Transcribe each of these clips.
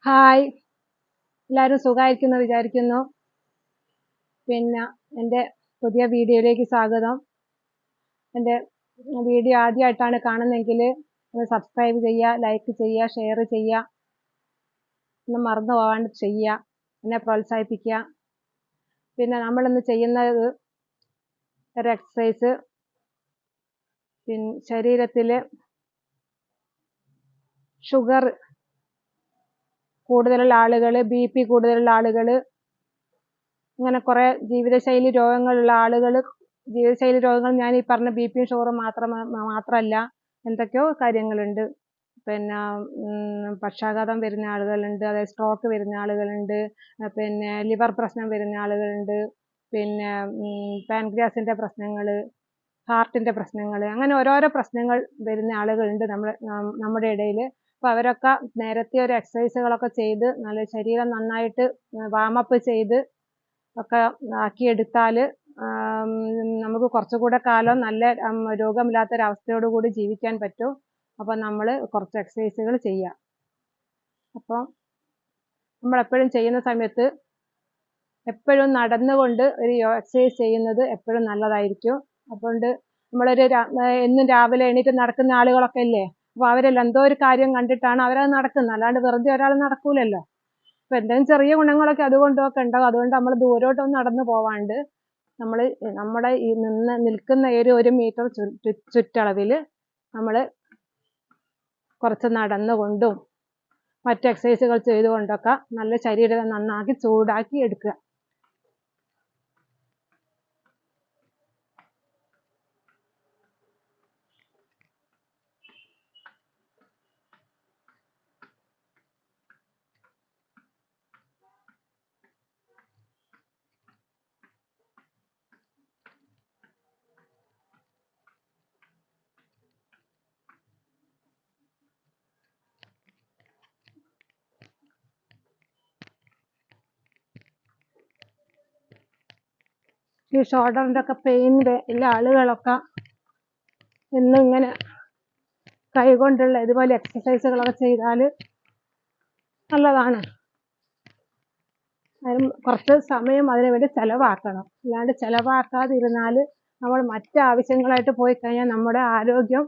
Hi, എല്ലാവരും സുഖമായിരിക്കുന്നു വിചാരിക്കുന്നു. പിന്നെ എൻ്റെ പുതിയ വീഡിയോയിലേക്ക് സ്വാഗതം. എൻ്റെ വീഡിയോ ആദ്യമായിട്ടാണ് കാണുന്നതെങ്കിൽ ഒന്ന് സബ്സ്ക്രൈബ് ചെയ്യുക, ലൈക്ക് ചെയ്യുക, ഷെയർ ചെയ്യുക, ഒന്നും മറന്നു പോകാണ്ട് ചെയ്യുക, എന്നെ പ്രോത്സാഹിപ്പിക്കുക. പിന്നെ നമ്മളിന്ന് ചെയ്യുന്നത് ഒരു എക്സസൈസ്, പിന്നെ ശരീരത്തിൽ ഷുഗർ കൂടുതലുള്ള ആളുകൾ, BP കൂടുതലുള്ള ആളുകൾ, ഇങ്ങനെ കുറേ ജീവിതശൈലി രോഗങ്ങളുള്ള ആളുകൾ, ജീവിതശൈലി രോഗങ്ങൾ ഞാൻ ഈ പറഞ്ഞ BP ഷുഗറും മാത്രമല്ല, എന്തൊക്കെയോ കാര്യങ്ങളുണ്ട്. പിന്നെ പക്ഷാഘാതം വരുന്ന ആളുകളുണ്ട്, അതായത് സ്ട്രോക്ക് വരുന്ന ആളുകളുണ്ട്, പിന്നെ ലിവർ പ്രശ്നം വരുന്ന ആളുകളുണ്ട്, പിന്നെ പാൻക്രിയാസിൻ്റെ പ്രശ്നങ്ങൾ, ഹാർട്ടിൻ്റെ പ്രശ്നങ്ങൾ, അങ്ങനെ ഓരോരോ പ്രശ്നങ്ങൾ വരുന്ന ആളുകളുണ്ട് നമ്മുടെ ഇടയിൽ. അപ്പോൾ അവരൊക്കെ നേരത്തെ ഒരു എക്സസൈസുകളൊക്കെ ചെയ്ത് നല്ല ശരീരം നന്നായിട്ട് വാമപ്പ് ചെയ്ത് ഒക്കെ ആക്കിയെടുത്താൽ നമുക്ക് കുറച്ചുകൂടെ കാലം നല്ല രോഗമില്ലാത്തൊരവസ്ഥയോടു കൂടി ജീവിക്കാൻ പറ്റും. അപ്പോൾ നമ്മൾ കുറച്ച് എക്സസൈസുകൾ ചെയ്യുക. അപ്പോൾ നമ്മളെപ്പോഴും ചെയ്യുന്ന സമയത്ത് എപ്പോഴും നടന്നുകൊണ്ട് ഒരു എക്സസൈസ് ചെയ്യുന്നത് എപ്പോഴും നല്ലതായിരിക്കും. അതുകൊണ്ട് നമ്മളൊരു എന്നും രാവിലെ എണീറ്റ് നടക്കുന്ന ആളുകളൊക്കെ ഇല്ലേ, അപ്പോൾ അവരെല്ലാം എന്തോ ഒരു കാര്യം കണ്ടിട്ടാണ് അവരത് നടക്കുന്നത്, അല്ലാണ്ട് വെറുതെ ഒരാൾ നടക്കൂലല്ലോ. അപ്പോൾ എന്തെങ്കിലും ചെറിയ ഗുണങ്ങളൊക്കെ അതുകൊണ്ടൊക്കെ ഉണ്ടാകും. അതുകൊണ്ട് നമ്മൾ ദൂരോട്ടൊന്നും നടന്നു പോവാണ്ട് നമ്മൾ നമ്മുടെ ഈ നിൽക്കുന്ന ഒരു 1 മീറ്റർ ചുറ്റളവിൽ നമ്മൾ കുറച്ച് നടന്നുകൊണ്ടും മറ്റ് എക്സസൈസുകൾ ചെയ്തുകൊണ്ടൊക്കെ നല്ല ശരീരം നന്നാക്കി ചൂടാക്കി എടുക്കുക. ഈ ഷോൾഡറിൻ്റെ ഒക്കെ പെയിൻ ഉള്ള ആളുകളൊക്കെ എന്നും ഇങ്ങനെ കൈകൊണ്ടുള്ള ഇതുപോലെ എക്സസൈസുകളൊക്കെ ചെയ്താൽ നല്ലതാണ്. അതിന് കുറച്ച് സമയം അതിനു വേണ്ടി ചിലവാക്കണം. അല്ലാണ്ട് ചിലവാക്കാതിരുന്നാൽ നമ്മൾ മറ്റ് ആവശ്യങ്ങളായിട്ട് പോയി കഴിഞ്ഞാൽ നമ്മുടെ ആരോഗ്യം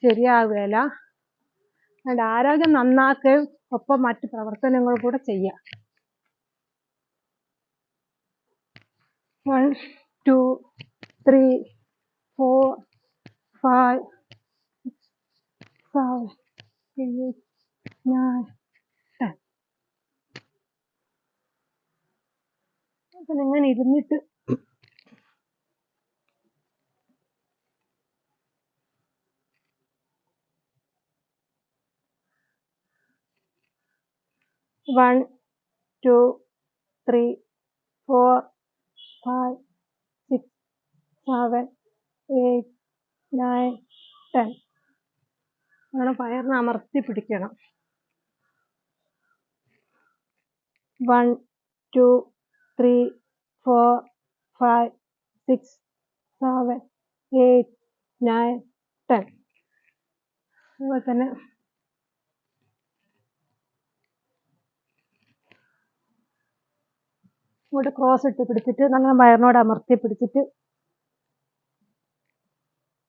ശരിയാവുകയില്ല. അതുകൊണ്ട് ആരോഗ്യം നന്നാക്കുകയും ഒപ്പം മറ്റ് പ്രവർത്തനങ്ങൾ കൂടെ ചെയ്യാം. 1 2 3 4 5 6 7 8 9 10. അപ്പം ഇങ്ങനെ ഇരുന്നിട്ട് One, 2, 3, 4, 5, 6, 7, 8, 9, 10. അങ്ങനെ വയറിനെ അമർത്തി പിടിക്കണം. 1, 2, 3, 4, 5, 6, 7, 8, 9, 10. അതുപോലെ തന്നെ ഇങ്ങോട്ട് ക്രോസ് ഇട്ട് പിടിച്ചിട്ട് നമ്മൾ വയറിനോട് അമർത്തി പിടിച്ചിട്ട്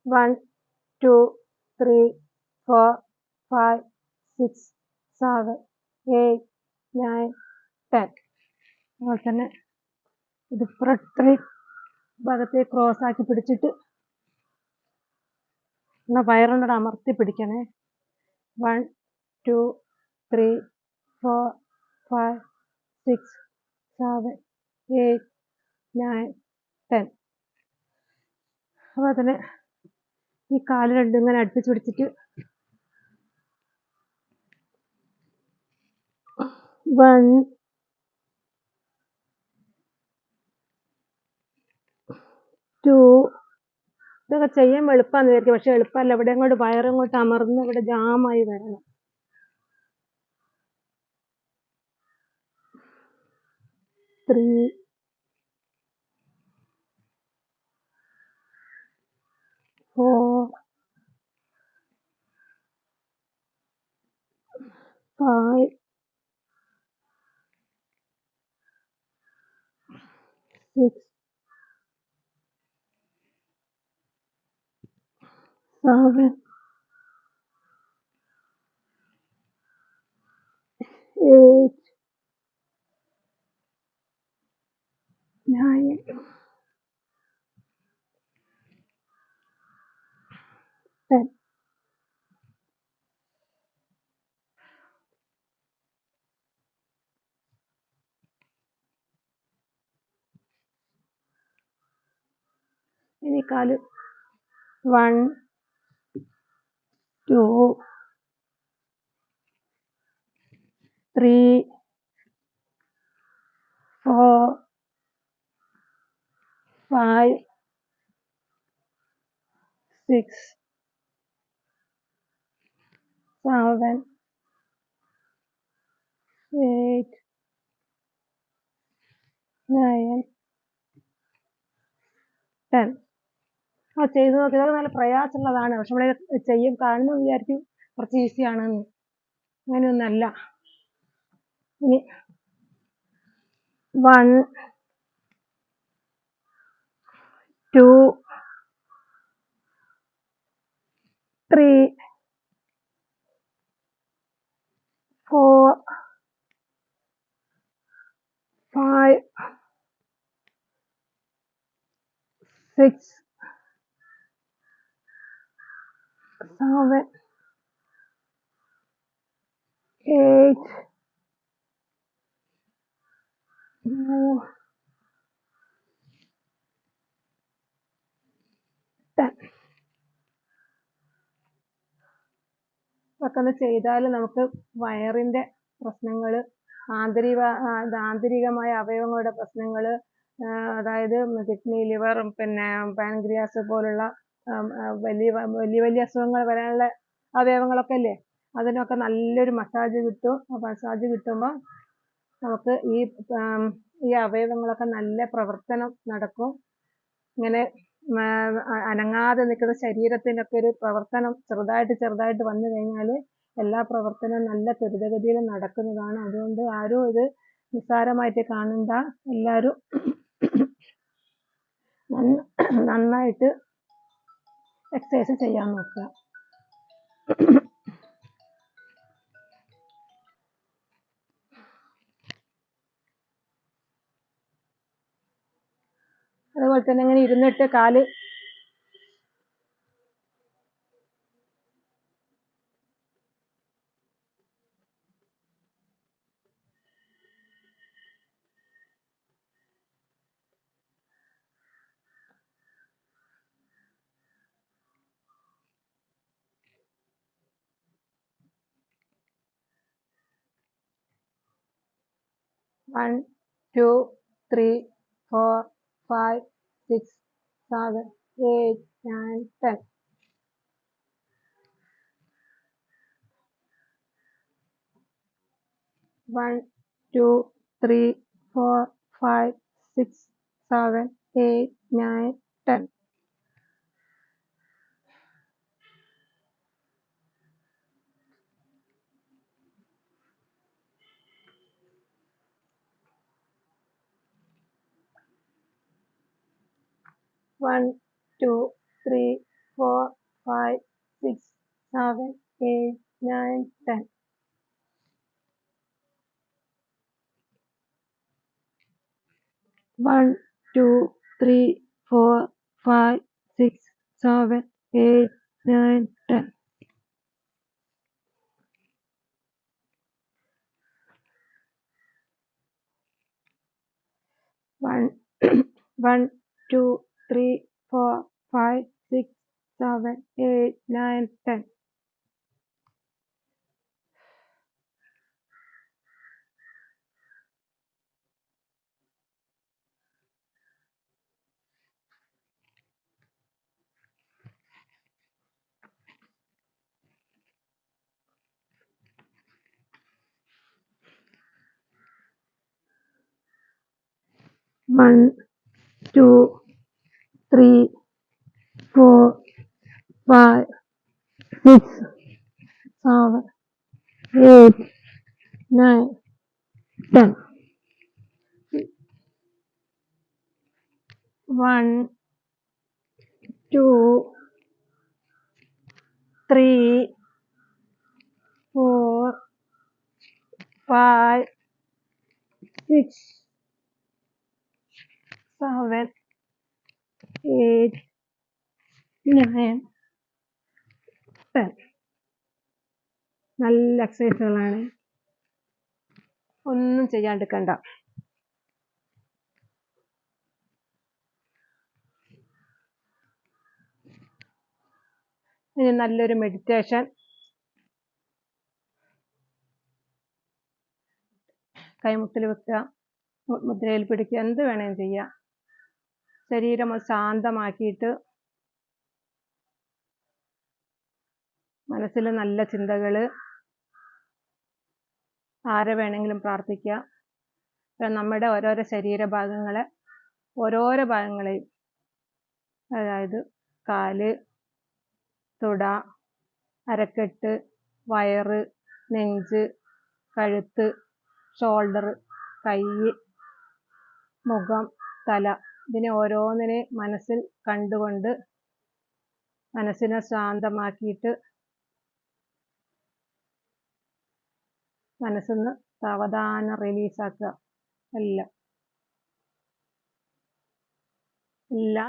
1, 2, 3, 4, 5, 6, 7, 8, 9, 10. അതുപോലെ തന്നെ ഇത് ഇത്രയും ഭാഗത്തേക്ക് ക്രോസ് ആക്കി പിടിച്ചിട്ട് എന്നാൽ വയറിനോട് അമർത്തി പിടിക്കണേ. 1, 2, 3, 4, 5, 6, 7, 8, 9, 10. അതുപോലെ തന്നെ ഈ കാല് രണ്ടും ഇങ്ങനെ അടുപ്പിച്ച് പിടിച്ചിട്ട് 1, 2. ഇതൊക്കെ ചെയ്യാൻ എളുപ്പമാണെന്ന് വിചാരിക്കും, പക്ഷെ എളുപ്പമല്ല. ഇവിടെ അങ്ങോട്ട് വയറിങ്ങോട്ട് അമർന്ന് ഇവിടെ ജാമായി വരണം. 3, 4, 5, 6, 7, 8, 9, 10. ഇനി കാല് 1, 2, 3, 4, 5, 6, 7, 8, 9, 10. ചെയ്ത് നോക്കി. ഇതൊക്കെ നല്ല പ്രയാസമുള്ളതാണ്. പക്ഷെ നമ്മളെ ചെയ്യും കാണുമ്പോൾ വിചാരിക്കും കുറച്ച് ഈസിയാണെന്ന്. അങ്ങനെയൊന്നല്ല. ഇനി 1, 2, 3, 4, 5, 6, 7, 8, 9, 10. ഇതൊക്കെ ഒന്ന് ചെയ്താൽ നമുക്ക് വയറിൻ്റെ പ്രശ്നങ്ങൾ, ആന്തരികമായ അവയവങ്ങളുടെ പ്രശ്നങ്ങൾ, അതായത് കിഡ്നി, ലിവർ, പിന്നെ പാൻക്രിയാസ് പോലുള്ള വലിയ വലിയ അസുഖങ്ങൾ വരാനുള്ള അവയവങ്ങളൊക്കെ അല്ലേ, അതിനൊക്കെ നല്ലൊരു മസാജ് കിട്ടും. ആ മസാജ് കിട്ടുമ്പോൾ നമുക്ക് ഈ അവയവങ്ങളൊക്കെ നല്ല പ്രവർത്തനം നടക്കും. ഇങ്ങനെ അനങ്ങാതെ നിൽക്കുന്ന ശരീരത്തിനൊക്കെ ഒരു പ്രവർത്തനം ചെറുതായിട്ട് വന്നു കഴിഞ്ഞാൽ എല്ലാ പ്രവർത്തനവും നല്ല ത്വരിതഗതിയിൽ നടക്കുന്നതാണ്. അതുകൊണ്ട് ആരും ഇത് നിസ്സാരമായിട്ട് കാണണ്ട. എല്ലാവരും നന്നായിട്ട് എക്സസൈസ് ചെയ്യാൻ നോക്കുക. അതുപോലെ തന്നെ ഇങ്ങനെ ഇരുന്നിട്ട് കാല് 1, 2, 3, 4, 5, 6, 7, 8, 9, 10. 1, 2, 3, 4, 5, 6, 7, 8, 9, 10. 1, 2, 3, 4, 5, 6, 7, 8, 9, 10. 1, 2, 3, 4, 5, 6, 7, 8, 9, 10. 1, 2, 3, 4, 5, 6, 7, 8, 9, 10. 1, 2, 3, 4, 5, 6, 7, 8, 9, 10. 1 2 3 4 5 6 7 8 9 10. നല്ല എക്സസൈസുകളാണ്, ഒന്നും ചെയ്യാണ്ടിരിക്കണ്ട. ഇനി നല്ലൊരു മെഡിറ്റേഷൻ. കൈമുട്ടിൽ വെക്കുക, മുദ്രയിൽ പിടിക്കുക, എന്ത് വേണേലും ചെയ്യാം. ശരീരം ശാന്തമാക്കിയിട്ട് മനസ്സിൽ നല്ല ചിന്തകൾ, ആരെ വേണമെങ്കിലും പ്രാർത്ഥിക്കുക. നമ്മുടെ ഓരോരോ ഓരോരോ ഭാഗങ്ങളെയും, അതായത് കാല്, തുട, അരക്കെട്ട്, വയറ്, നെഞ്ച്, കഴുത്ത്, ഷോൾഡർ, കൈ, മുഖം, തല, ഇതിനെ ഓരോന്നിനെ മനസ്സിൽ കണ്ടുകൊണ്ട് മനസ്സിനെ ശാന്തമാക്കിയിട്ട് മനസ്സിന്ന് സാവധാനം റിലീസാക്കുക. എല്ലാം